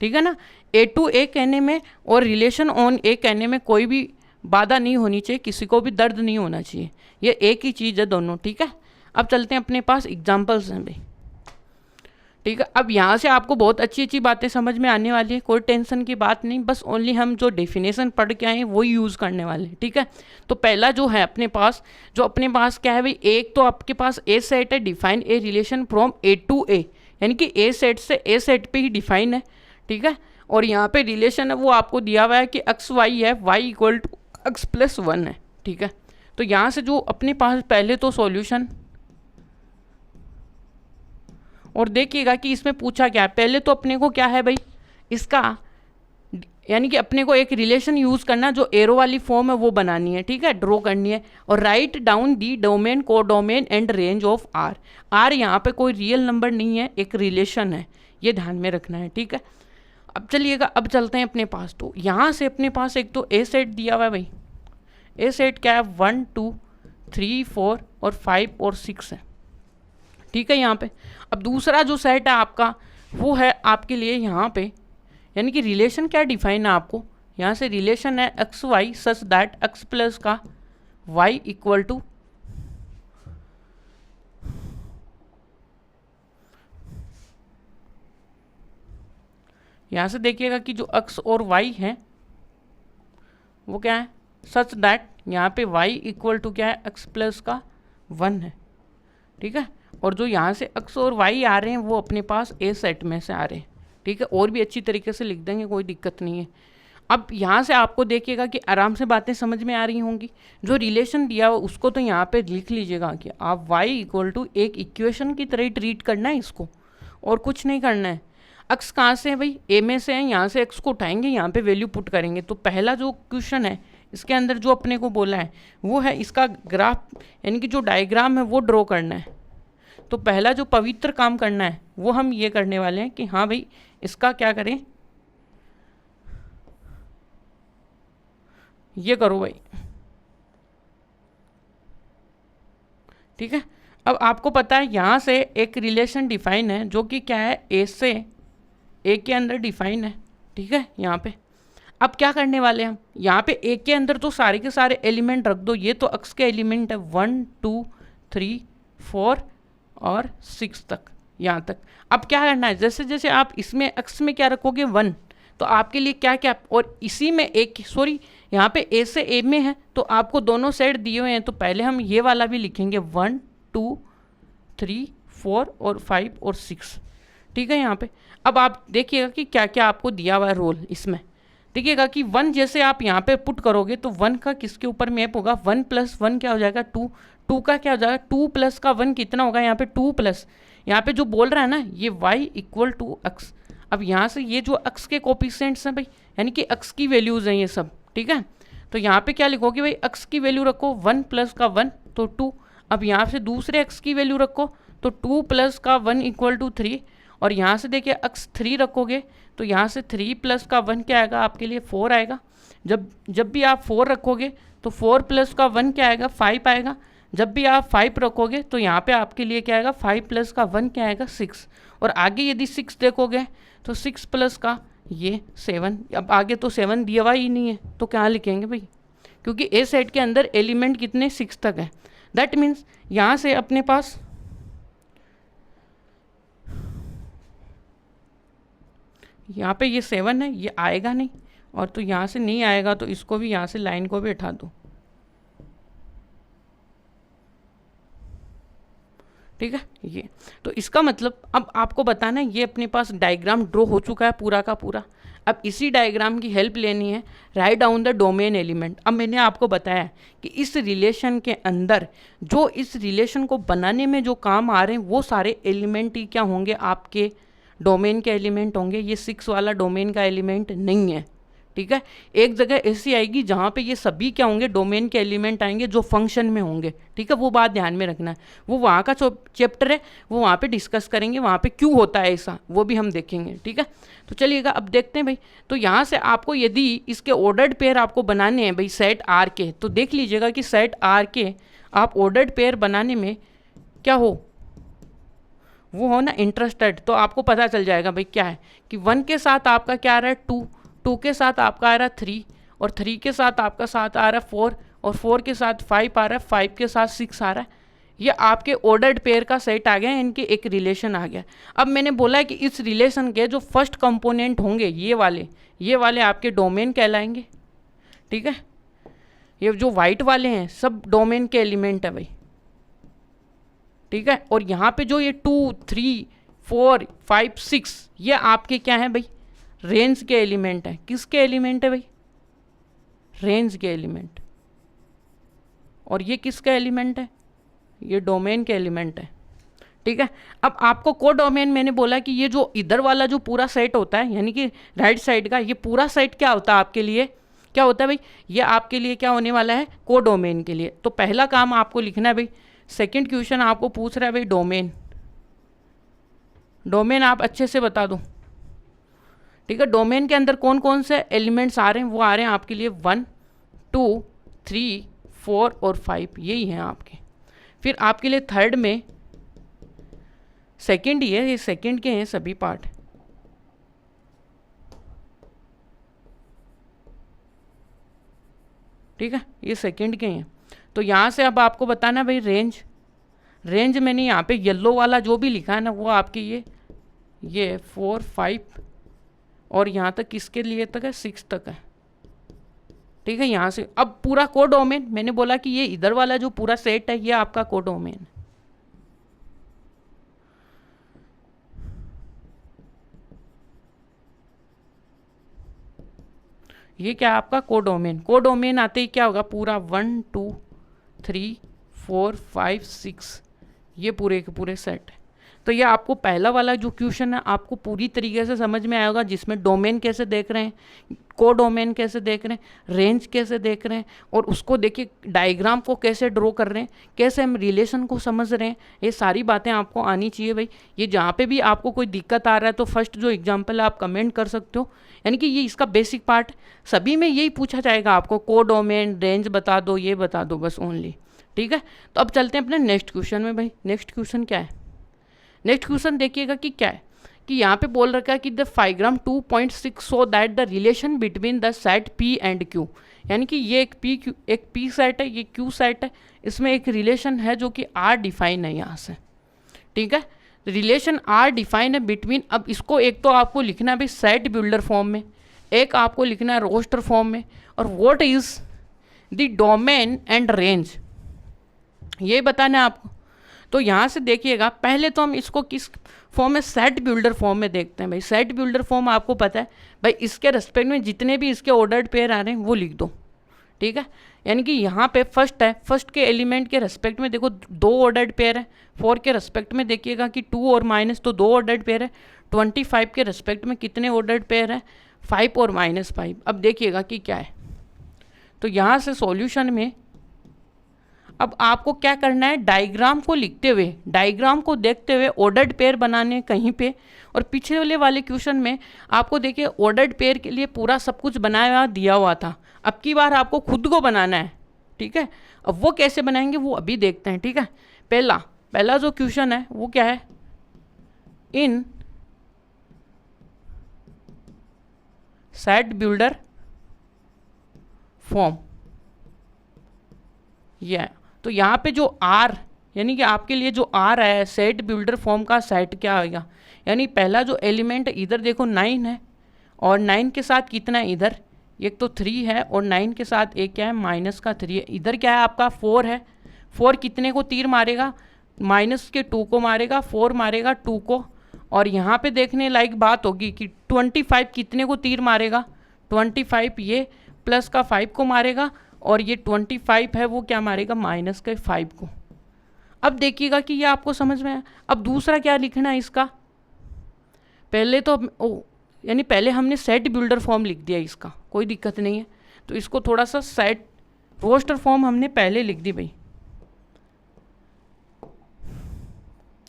ठीक है ना। ए टू ए कहने में और रिलेशन ऑन ए कहने में कोई भी बाधा नहीं होनी चाहिए, किसी को भी दर्द नहीं होना चाहिए, ये एक ही चीज़ है दोनों, ठीक है। अब चलते हैं, अपने पास एग्जाम्पल्स हैं भाई, ठीक है। अब यहाँ से आपको बहुत अच्छी अच्छी बातें समझ में आने वाली है, कोई टेंशन की बात नहीं, बस ओनली हम जो डेफिनेशन पढ़ के आए हैं वही यूज़ करने वाले हैं, ठीक है। तो पहला जो है अपने पास क्या है भाई, एक तो आपके पास ए सेट है, define a relation from A to A, यानी कि ए सेट से ए सेट पे ही डिफाइन है, ठीक है। और यहाँ पे रिलेशन है वो आपको दिया हुआ है कि एक्स वाई है, Y equal to X plus 1 है, ठीक है। तो यहाँ से जो अपने पास पहले तो सॉल्यूशन, और देखिएगा कि इसमें पूछा क्या है। पहले तो अपने को क्या है भाई, इसका यानी कि अपने को एक रिलेशन यूज़ करना, जो एरो वाली फॉर्म है वो बनानी है, ठीक है, ड्रॉ करनी है। और write down the domain, codomain and range of R. R यहाँ पे कोई रियल नंबर नहीं है, एक रिलेशन है, ये ध्यान में रखना है, ठीक है। अब चलिएगा, अब चलते हैं अपने पास। तो यहाँ से अपने पास एक तो ए सेट दिया हुआ है भाई, ए सेट क्या है 1 2 3 4 और 5 और 6 है, ठीक है यहाँ पे। अब दूसरा जो सेट है आपका वो है आपके लिए यहाँ पे, यानी कि रिलेशन क्या डिफाइन है आपको, यहाँ से रिलेशन है X Y such that X plus का वाई इक्वल टू, यहाँ से देखिएगा कि जो एक्स और वाई है वो क्या है, सच दैट यहाँ पे y इक्वल टू क्या है, एक्स प्लस का 1 है, ठीक है। और जो यहाँ से x और y आ रहे हैं वो अपने पास ए सेट में से आ रहे हैं, ठीक है। और भी अच्छी तरीके से लिख देंगे, कोई दिक्कत नहीं है। अब यहाँ से आपको देखिएगा कि आराम से बातें समझ में आ रही होंगी। जो रिलेशन दिया हो उसको तो यहाँ पे लिख लीजिएगा कि आप y इक्वल टू एक इक्वेशन की तरह ट्रीट करना है इसको, और कुछ नहीं करना है। x कहाँ से है भाई, a में से है, यहाँ से x को उठाएंगे, यहाँ पे वैल्यू पुट करेंगे। तो पहला जो क्वेश्चन है इसके अंदर जो अपने को बोला है वो है इसका ग्राफ, यानी कि जो डायग्राम है वो ड्रॉ करना है। तो पहला जो पवित्र काम करना है वो हम ये करने वाले हैं कि हाँ भाई इसका क्या करें, ये करो भाई, ठीक है। अब आपको पता है यहाँ से एक रिलेशन डिफाइन है जो कि क्या है, ए से ए के अंदर डिफाइन है, ठीक है यहाँ पे। अब क्या करने वाले हैं हम, यहाँ पे ए के अंदर तो सारे के सारे एलिमेंट रख दो, ये तो एक्स के एलिमेंट है 1 2 3 4 और 6 तक, यहाँ तक। अब क्या करना है, जैसे जैसे आप इसमें एक्स में क्या रखोगे 1, तो आपके लिए क्या क्या, और इसी में एक सॉरी यहाँ पे ए से ए में है तो आपको दोनों साइड दिए हुए हैं, तो पहले हम ये वाला भी लिखेंगे 1 2 3 4 और 5 और 6, ठीक है यहाँ पे। अब आप देखिएगा कि क्या क्या आपको दिया हुआ है रोल इसमें। देखिएगा कि 1 जैसे आप यहाँ पे पुट करोगे तो 1 का किसके ऊपर मैप होगा, 1 प्लस 1 क्या हो जाएगा 2, 2 का क्या हो जाएगा 2 प्लस का 1 कितना होगा, यहाँ पे 2 प्लस, यहाँ पे जो बोल रहा है ना ये y इक्वल टू एक्स। अब यहाँ से ये जो x के कोपिसेंट्स हैं भाई, यानी कि x की वैल्यूज़ हैं ये सब, ठीक है। तो यहाँ पे क्या लिखोगे भाई, x की वैल्यू रखो 1 प्लस का 1 तो 2। अब यहाँ से दूसरे x की वैल्यू रखो तो 2 प्लस का 1 इक्वल टू 3। और यहाँ से देखिए x 3 रखोगे तो यहाँ से 3 प्लस का 1 क्या आएगा आपके लिए 4 आएगा। जब भी आप 4 रखोगे तो 4 प्लस का 1 क्या आएगा 5 आएगा। जब भी आप 5 रखोगे तो यहाँ पे आपके लिए क्या आएगा 5 प्लस का 1 क्या आएगा 6। और आगे यदि 6 देखोगे तो 6 प्लस का ये 7। अब आगे तो 7 दिया हुआ ही नहीं है तो क्या लिखेंगे भाई, क्योंकि ए सेट के अंदर एलिमेंट कितने 6 तक है। दैट मीन्स यहाँ से अपने पास यहाँ पे ये 7 है, ये आएगा नहीं, और तो यहाँ से नहीं आएगा तो इसको भी यहाँ से लाइन को भी हटा दो, ठीक है। ये तो इसका मतलब अब आपको बताना है, ये अपने पास डायग्राम ड्रॉ हो चुका है पूरा का पूरा। अब इसी डायग्राम की हेल्प लेनी है, write down the domain element. अब मैंने आपको बताया कि इस रिलेशन के अंदर जो इस रिलेशन को बनाने में जो काम आ रहे हैं वो सारे एलिमेंट ही क्या होंगे, आपके डोमेन के एलिमेंट होंगे। ये 6 वाला डोमेन का एलिमेंट नहीं है, ठीक है। एक जगह ऐसी आएगी जहाँ पे ये सभी क्या होंगे, डोमेन के एलिमेंट आएंगे जो फंक्शन में होंगे, ठीक है। वो बात ध्यान में रखना है, वो वहाँ का चैप्टर है, वो वहाँ पे डिस्कस करेंगे, वहाँ पे क्यों होता है ऐसा वो भी हम देखेंगे, ठीक है। तो चलिएगा अब देखते हैं भाई। तो यहाँ से आपको यदि इसके ऑर्डर्ड पेयर आपको बनाने हैं भाई सेट आर के, तो देख लीजिएगा कि सेट आर के आप ऑर्डर्ड पेयर बनाने में क्या हो, वो हो ना इंटरेस्टेड। तो आपको पता चल जाएगा भाई क्या है कि 1 के साथ आपका क्या आ रहा है 2, 2 के साथ आपका आ रहा है 3, और 3 के साथ आपका साथ आ रहा है 4, और 4 के साथ 5 आ रहा है, 5 के साथ 6 आ रहा है। ये आपके ऑर्डर्ड पेयर का सेट आ गया, इनके एक रिलेशन आ गया। अब मैंने बोला है कि इस रिलेशन के जो फर्स्ट कंपोनेंट होंगे ये वाले आपके डोमेन कहलाएंगे, ठीक है। ये जो वाइट वाले हैं सब डोमेन के एलिमेंट है भाई, ठीक है। और यहाँ पे जो ये 2, 3, 4, 5, 6 ये आपके क्या है भाई, रेंज के एलिमेंट है। किसके एलिमेंट है भाई, रेंज के एलिमेंट। और ये किसका एलिमेंट है, ये डोमेन के एलिमेंट है, ठीक है। अब आपको को डोमेन मैंने बोला कि ये जो इधर वाला जो पूरा सेट होता है, यानी कि राइट साइड का ये पूरा सेट क्या होता है आपके लिए, क्या होता है भाई, ये आपके लिए क्या होने वाला है, को डोमेन के लिए। तो पहला काम आपको लिखना है भाई, सेकंड क्वेश्चन आपको पूछ रहा है भाई डोमेन, डोमेन आप अच्छे से बता दो, ठीक है। डोमेन के अंदर कौन कौन से एलिमेंट्स आ रहे हैं, वो आ रहे हैं आपके लिए 1, 2, 3, 4 और 5, यही हैं आपके। फिर आपके लिए थर्ड में सेकंड ही है, ये सेकंड के हैं सभी पार्ट, ठीक है, ये सेकंड के हैं। तो यहाँ से अब आपको बताना भाई रेंज मैंने यहाँ पे येलो वाला जो भी लिखा है ना वो आपके ये 4, 5 और यहाँ तक किसके लिए तक है, 6 तक है, ठीक है। यहाँ से अब पूरा को डोमेन मैंने बोला कि ये इधर वाला जो पूरा सेट है ये आपका को डोमेन, ये क्या है आपका को डोमेन आते ही क्या होगा, पूरा 1, 2, 3, 4, 5, 6 ये पूरे के पूरे सेट है। तो ये आपको पहला वाला जो क्वेश्चन है आपको पूरी तरीके से समझ में आया होगा, जिसमें डोमेन कैसे देख रहे हैं, को डोमेन कैसे देख रहे हैं, रेंज कैसे देख रहे हैं, और उसको देखिए डायग्राम को कैसे ड्रॉ कर रहे हैं, कैसे हम रिलेशन को समझ रहे हैं, ये सारी बातें आपको आनी चाहिए भाई। ये जहाँ पे भी आपको कोई दिक्कत आ रहा है तो फर्स्ट जो एग्जाम्पल है आप कमेंट कर सकते हो, यानी कि ये इसका बेसिक पार्ट सभी में यही पूछा जाएगा आपको, को डोमेन रेंज बता दो, ये बता दो बस ओनली, ठीक है। तो अब चलते हैं अपने नेक्स्ट क्वेश्चन में भाई। नेक्स्ट क्वेश्चन क्या है, नेक्स्ट क्वेश्चन देखिएगा कि क्या है कि यहाँ पे बोल रखा है कि the diagram 2.6 so that the relation between the set P and Q, यानी कि ये एक पी सेट है, ये क्यू सेट है, इसमें एक रिलेशन है जो कि आर डिफाइन है यहाँ से, ठीक है। रिलेशन आर डिफाइन है बिटवीन, अब इसको एक तो आपको लिखना है भाई सेट बिल्डर फॉर्म में, एक आपको लिखना है रोस्टर फॉर्म में, और what is the domain and range ये बताना है आपको। तो यहाँ से देखिएगा पहले तो हम इसको किस फॉर्म में, सेट बिल्डर फॉर्म में देखते हैं भाई। सेट बिल्डर फॉर्म आपको पता है भाई, इसके रेस्पेक्ट में जितने भी इसके ऑर्डर्ड पेयर आ रहे हैं वो लिख दो, ठीक है। यानी कि यहाँ पे फर्स्ट है, फर्स्ट के एलिमेंट के रेस्पेक्ट में देखो 2 ऑर्डर्ड पेयर है, 4 के रेस्पेक्ट में देखिएगा कि 2 और माइनस तो 2 ऑर्डर्ड पेयर है, 25 के रेस्पेक्ट में कितने ऑर्डर्ड पेयर है, 5 और -5। अब देखिएगा कि क्या है, तो यहाँ से सॉल्यूशन में अब आपको क्या करना है, डायग्राम को लिखते हुए, डायग्राम को देखते हुए ऑर्डर्ड पेयर बनाने कहीं पे, और पिछले वाले क्वेश्चन में आपको देखिए ऑर्डर्ड पेयर के लिए पूरा सब कुछ बनाया हुआ दिया हुआ था। अब की बार आपको खुद को बनाना है, ठीक है। अब वो कैसे बनाएंगे वो अभी देखते हैं, ठीक है। पहला जो क्वेश्चन है वो क्या है, इन सेट बिल्डर फॉर्म, ये तो यहाँ पे जो आर, यानी कि आपके लिए जो आर है सेट बिल्डर फॉर्म का सेट क्या आएगा, यानी पहला जो एलिमेंट इधर देखो 9 है, और 9 के साथ कितना है इधर, एक तो 3 है, और 9 के साथ एक क्या है -3 है, इधर क्या है आपका 4 है, 4 कितने को तीर मारेगा, माइनस के 2 को मारेगा, 4 मारेगा 2 को, और यहाँ पे देखने लायक बात होगी कि 25 कितने को तीर मारेगा, 25 ये प्लस का 5 को मारेगा, और ये 25 है वो क्या मारेगा, माइनस के 5 को। अब देखिएगा कि ये आपको समझ में आया। अब दूसरा क्या लिखना है इसका, पहले तो यानी पहले हमने सेट बिल्डर फॉर्म लिख दिया इसका, कोई दिक्कत नहीं है। तो इसको थोड़ा सा सेट रोस्टर फॉर्म हमने पहले लिख दी भाई,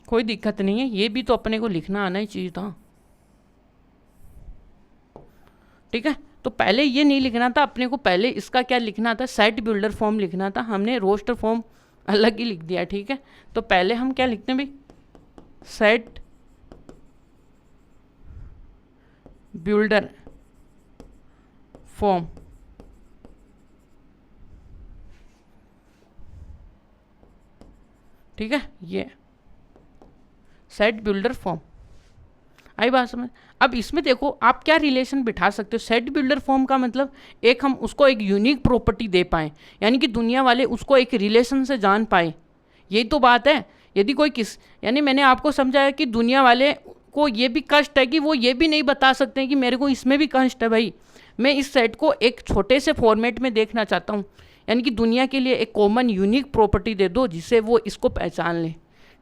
कोई दिक्कत नहीं है, ये भी तो अपने को लिखना आना ही चाहिए था, ठीक है। तो पहले ये नहीं लिखना था अपने को, पहले इसका क्या लिखना था, सेट बिल्डर फॉर्म लिखना था, हमने रोस्टर फॉर्म अलग ही लिख दिया, ठीक है। तो पहले हम क्या लिखते हैं भाई, सेट बिल्डर फॉर्म, ठीक है, ये सेट बिल्डर फॉर्म आई बात समझ। अब इसमें देखो आप क्या रिलेशन बिठा सकते हो, सेट बिल्डर फॉर्म का मतलब एक हम उसको एक यूनिक प्रॉपर्टी दे पाएँ, यानी कि दुनिया वाले उसको एक रिलेशन से जान पाए, यही तो बात है। यदि कोई यानी मैंने आपको समझाया कि दुनिया वाले को ये भी कष्ट है कि वो ये भी नहीं बता सकते हैं कि मेरे को इसमें भी कष्ट है भाई, मैं इस सेट को एक छोटे से फॉर्मेट में देखना चाहता हूँ, यानी कि दुनिया के लिए एक कॉमन यूनिक प्रॉपर्टी दे दो जिससे वो इसको पहचान लें,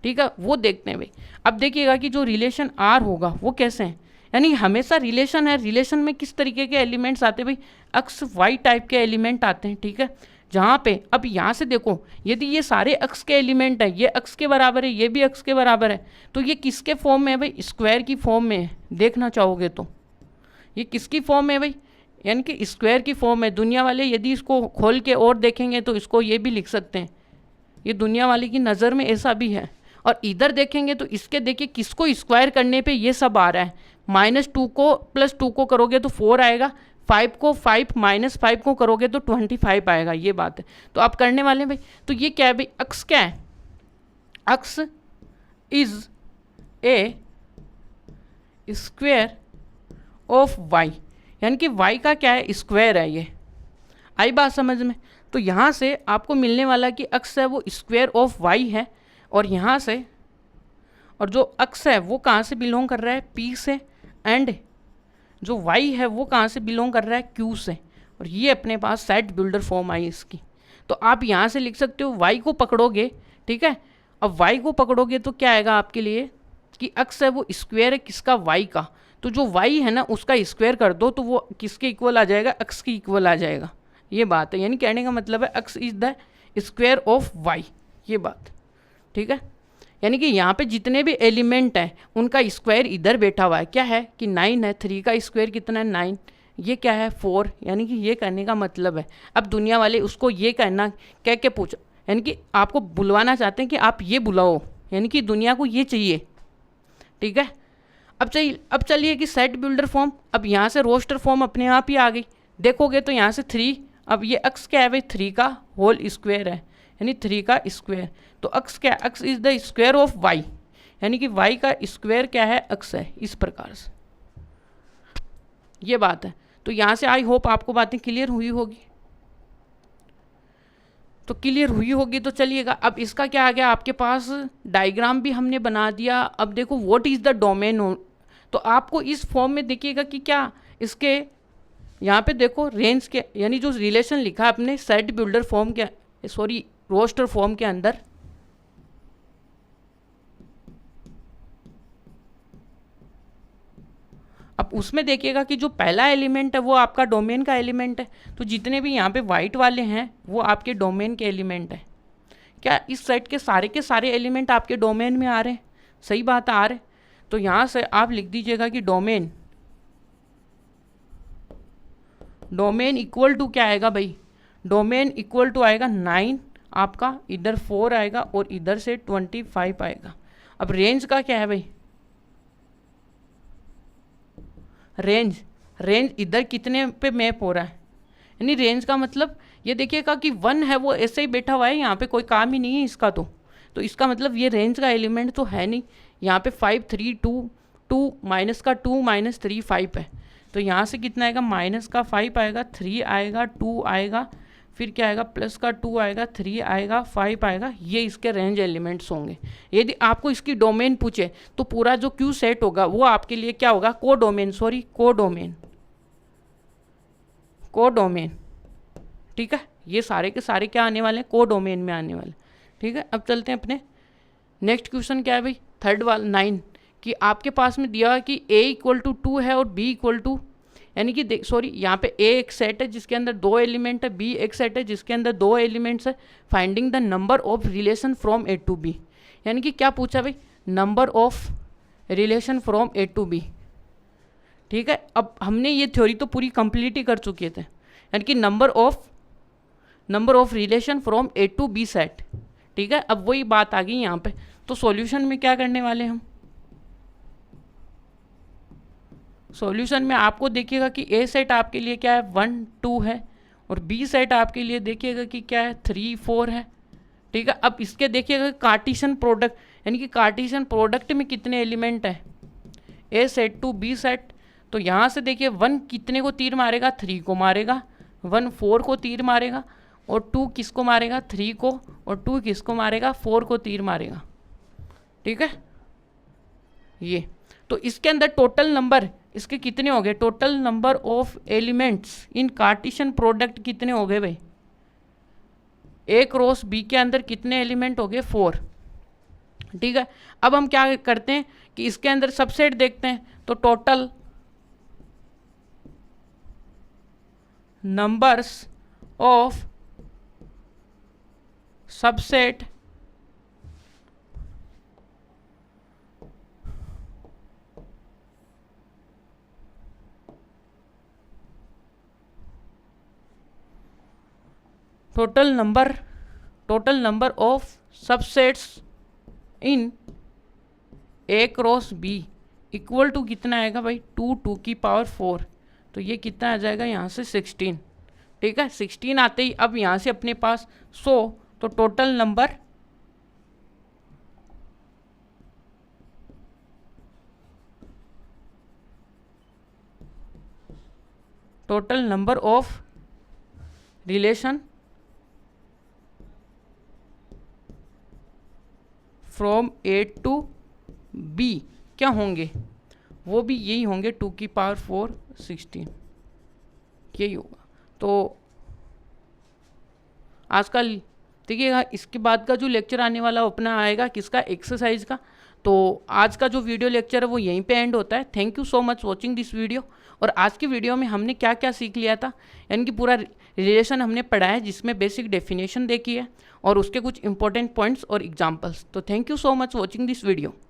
ठीक है। वो देखते हैं भाई। अब देखिएगा कि जो रिलेशन आर होगा वो कैसे हैं, यानी हमेशा रिलेशन है, रिलेशन में किस तरीके के एलिमेंट्स आते हैं भाई, एक्स वाई टाइप के एलिमेंट आते हैं, ठीक है। जहाँ पे अब यहाँ से देखो यदि ये सारे एक्स के एलिमेंट है, ये एक्स के बराबर है, ये भी एक्स के बराबर है, तो ये किसके फॉर्म में है भाई, स्क्वायर की फॉर्म में है। देखना चाहोगे तो ये किसकी फॉर्म है भाई, यानी कि स्क्वायर की फॉर्म है। दुनिया वाले यदि इसको खोल के और देखेंगे तो इसको ये भी लिख सकते हैं, ये दुनिया वाले की नज़र में ऐसा भी है। और इधर देखेंगे तो इसके देखिए किसको स्क्वायर करने पे ये सब आ रहा है, -2 को +2 को करोगे तो 4 आएगा, 5 को 5 -5 को करोगे तो 25 आएगा, ये बात है। तो आप करने वाले हैं भाई, तो ये क्या है भाई, अक्स क्या है, x is a square of y, यानी कि वाई का क्या है, स्क्वायर है। ये आई बात समझ में। तो यहाँ से आपको मिलने वाला कि अक्स है वो स्क्वायर ऑफ वाई है, और यहाँ से और जो अक्स है वो कहाँ से बिलोंग कर रहा है, पी से, एंड जो वाई है वो कहाँ से बिलोंग कर रहा है, क्यू से। और ये अपने पास सेट बिल्डर फॉर्म आई इसकी। तो आप यहाँ से लिख सकते हो वाई को पकड़ोगे, ठीक है। अब वाई को पकड़ोगे तो क्या आएगा आपके लिए कि अक्स है वो स्क्वायर है किसका, वाई का। तो जो वाई है ना उसका स्क्वायर कर दो तो वो किसके इक्वल आ जाएगा, अक्स के इक्वल आ जाएगा, ये बात है। यानी कहने का मतलब है x is the square of y, ये बात, ठीक है। यानी कि यहाँ पे जितने भी एलिमेंट हैं उनका स्क्वायर इधर बैठा हुआ है, क्या है कि 9 है, 3 का स्क्वायर कितना है 9, ये क्या है 4, यानी कि ये कहने का मतलब है। अब दुनिया वाले उसको ये कहना कह के पूछो, यानी कि आपको बुलवाना चाहते हैं कि आप ये बुलाओ, यानी कि दुनिया को ये चाहिए, ठीक है। अब चलिए कि सेट बिल्डर फॉर्म, अब यहाँ से रोस्टर फॉर्म अपने आप ही आ गई। देखोगे तो यहाँ से 3, अब ये अक्स क्या है भाई, 3 का होल स्क्वायर है, यानी 3 का स्क्वायर। तो अक्स क्या, x is the square of y, यानी कि वाई का स्क्वायर क्या है, अक्स है, इस प्रकार से ये बात है। तो यहाँ से आई होप आपको बातें क्लियर हुई होगी। तो क्लियर हुई होगी तो चलिएगा, अब इसका क्या आ गया आपके पास, डायग्राम भी हमने बना दिया। अब देखो व्हाट इज़ द डोमेन, तो आपको इस फॉर्म में देखिएगा कि क्या इसके यहाँ पे देखो रेंज के, यानी जो रिलेशन लिखा अपने सेट बिल्डर फॉर्म के, सॉरी रोस्टर फॉर्म के अंदर, अब उसमें देखिएगा कि जो पहला एलिमेंट है वो आपका डोमेन का एलिमेंट है। तो जितने भी यहाँ पे वाइट वाले हैं वो आपके डोमेन के एलिमेंट है। क्या इस सेट के सारे एलिमेंट आपके डोमेन में आ रहे हैं, सही बात आ रहे। तो यहाँ से आप लिख दीजिएगा कि डोमेन इक्वल टू क्या आएगा भाई, डोमेन इक्वल टू आएगा 9 आपका, इधर 4 आएगा और इधर से 25 आएगा। अब रेंज का क्या है भाई, रेंज इधर कितने पे मैप हो रहा है, यानी रेंज का मतलब ये देखिएगा कि 1 है वो ऐसे ही बैठा हुआ है, यहाँ पे कोई काम ही नहीं है इसका। तो इसका मतलब ये रेंज का एलिमेंट तो है नहीं। यहाँ पे 5 3 2 2 माइनस का 2 माइनस 3 5 है। तो यहाँ से कितना आएगा, माइनस का 5 आएगा, 3 आएगा, 2 आएगा, फिर क्या आएगा, प्लस का 2 आएगा, 3 आएगा, 5 आएगा, ये इसके रेंज एलिमेंट्स होंगे। यदि आपको इसकी डोमेन पूछे तो पूरा जो क्यू सेट होगा वो आपके लिए क्या होगा, कोडोमेन, कोडोमेन। ठीक है, ये सारे के सारे क्या आने वाले हैं, कोडोमेन में आने वाले। ठीक है, अब चलते हैं अपने नेक्स्ट क्वेश्चन। क्या है भाई, थर्ड वाला 9, कि आपके पास में दिया है कि a इक्वल टू 2 है और b इक्वल टू, यानी कि सॉरी यहाँ पे a एक सेट है जिसके अंदर 2 एलिमेंट है, b एक सेट है जिसके अंदर 2 एलिमेंट्स है। Finding the number of relation from a to b, यानी कि क्या पूछा भाई, number of relation from a to b। ठीक है, अब हमने ये थ्योरी तो पूरी कंप्लीट ही कर चुके थे, यानी कि number of relation from a to b set. ठीक है, अब वही बात आ गई यहाँ पे। तो सॉल्यूशन में क्या करने वाले हम, सॉल्यूशन में आपको देखिएगा कि ए सेट आपके लिए क्या है, 1 2 है, और बी सेट आपके लिए देखिएगा कि क्या है, 3 4 है। ठीक है, अब इसके देखिएगा कार्टेशियन प्रोडक्ट, यानी कि कार्टेशियन प्रोडक्ट में कितने एलिमेंट है, ए सेट टू बी सेट। तो यहाँ से देखिए 1 कितने को तीर मारेगा, 3 को मारेगा, 1 4 को तीर मारेगा, और 2 किसको मारेगा, 3 को, और 2 किसको मारेगा, 4 को तीर मारेगा। ठीक है, ये तो इसके अंदर टोटल नंबर इसके कितने हो गए, total number of elements in Cartesian product कितने हो गए भाई, ए क्रॉस बी के अंदर कितने एलिमेंट हो गए, 4। ठीक है, अब हम क्या करते हैं कि इसके अंदर सबसेट देखते हैं। तो total numbers of subset total number of subsets in A cross B equal to कितना आएगा भाई, 2 की पावर 4। तो ये कितना आ जाएगा यहाँ से 16। ठीक है, 16 आते ही अब यहाँ से अपने पास 100, तो total number of relation from A to B क्या होंगे, वो भी यही होंगे, 2 की पावर 4 16, यही होगा। तो आज का देखिएगा, इसके बाद का जो लेक्चर आने वाला अपना आएगा किसका, एक्सरसाइज का। तो आज का जो वीडियो लेक्चर है वो यहीं पे एंड होता है। Thank you so much watching this video. और आज की वीडियो में हमने क्या क्या सीख लिया था, यानी कि पूरा रिलेशन हमने पढ़ा है जिसमें बेसिक डेफिनेशन देखी है और उसके कुछ इंपॉर्टेंट पॉइंट्स और एग्जांपल्स। तो thank you so much watching this video.